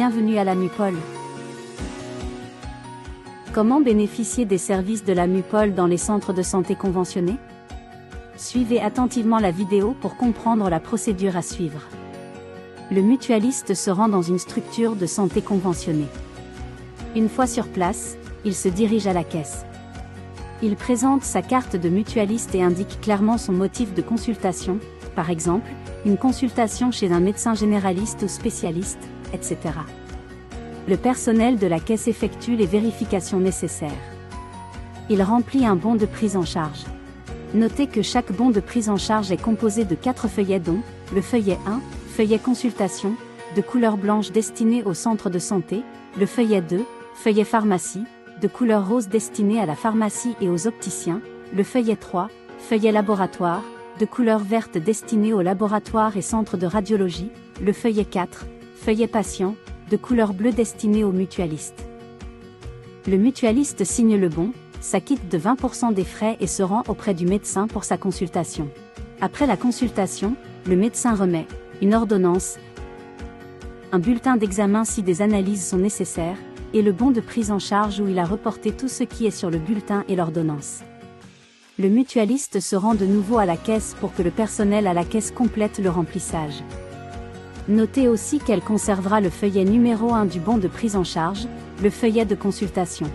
Bienvenue à la MUPOL. Comment bénéficier des services de la MUPOL dans les centres de santé conventionnés? Suivez attentivement la vidéo pour comprendre la procédure à suivre. Le mutualiste se rend dans une structure de santé conventionnée. Une fois sur place, il se dirige à la caisse. Il présente sa carte de mutualiste et indique clairement son motif de consultation, par exemple, une consultation chez un médecin généraliste ou spécialiste, etc. Le personnel de la caisse effectue les vérifications nécessaires. Il remplit un bon de prise en charge. Notez que chaque bon de prise en charge est composé de 4 feuillets dont, le feuillet 1, feuillet consultation, de couleur blanche destiné au centre de santé, le feuillet 2, feuillet pharmacie, de couleur rose destiné à la pharmacie et aux opticiens, le feuillet 3, feuillet laboratoire, de couleur verte destiné au laboratoire et centre de radiologie, le feuillet 4, feuillet patient, de couleur bleue destiné aux mutualistes. Le mutualiste signe le bon, s'acquitte de 20% des frais et se rend auprès du médecin pour sa consultation. Après la consultation, le médecin remet une ordonnance, un bulletin d'examen si des analyses sont nécessaires, et le bon de prise en charge où il a reporté tout ce qui est sur le bulletin et l'ordonnance. Le mutualiste se rend de nouveau à la caisse pour que le personnel à la caisse complète le remplissage. Notez aussi qu'elle conservera le feuillet numéro 1 du bon de prise en charge, le feuillet de consultation.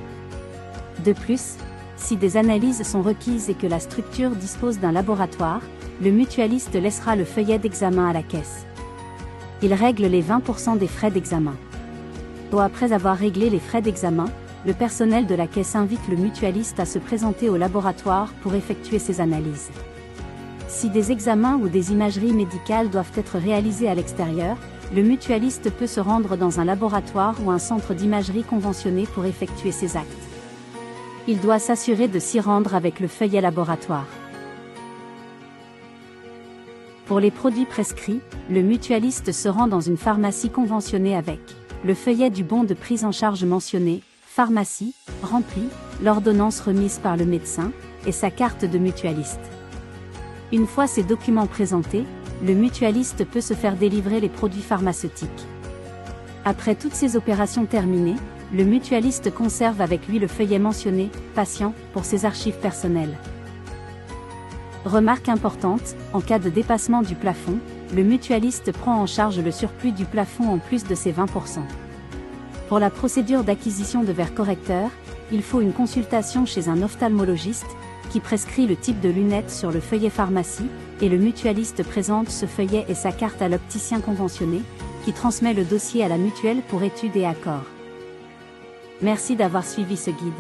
De plus, si des analyses sont requises et que la structure dispose d'un laboratoire, le mutualiste laissera le feuillet d'examen à la caisse. Il règle les 20% des frais d'examen. Après avoir réglé les frais d'examen, le personnel de la caisse invite le mutualiste à se présenter au laboratoire pour effectuer ses analyses. Si des examens ou des imageries médicales doivent être réalisés à l'extérieur, le mutualiste peut se rendre dans un laboratoire ou un centre d'imagerie conventionné pour effectuer ses actes. Il doit s'assurer de s'y rendre avec le feuillet laboratoire. Pour les produits prescrits, le mutualiste se rend dans une pharmacie conventionnée avec le feuillet du bon de prise en charge mentionné, pharmacie, rempli, l'ordonnance remise par le médecin, et sa carte de mutualiste. Une fois ces documents présentés, le mutualiste peut se faire délivrer les produits pharmaceutiques. Après toutes ces opérations terminées, le mutualiste conserve avec lui le feuillet mentionné « Patient » pour ses archives personnelles. Remarque importante, en cas de dépassement du plafond, le mutualiste prend en charge le surplus du plafond en plus de ses 20%. Pour la procédure d'acquisition de verres correcteurs, il faut une consultation chez un ophtalmologiste, qui prescrit le type de lunettes sur le feuillet pharmacie, et le mutualiste présente ce feuillet et sa carte à l'opticien conventionné, qui transmet le dossier à la mutuelle pour étude et accord. Merci d'avoir suivi ce guide.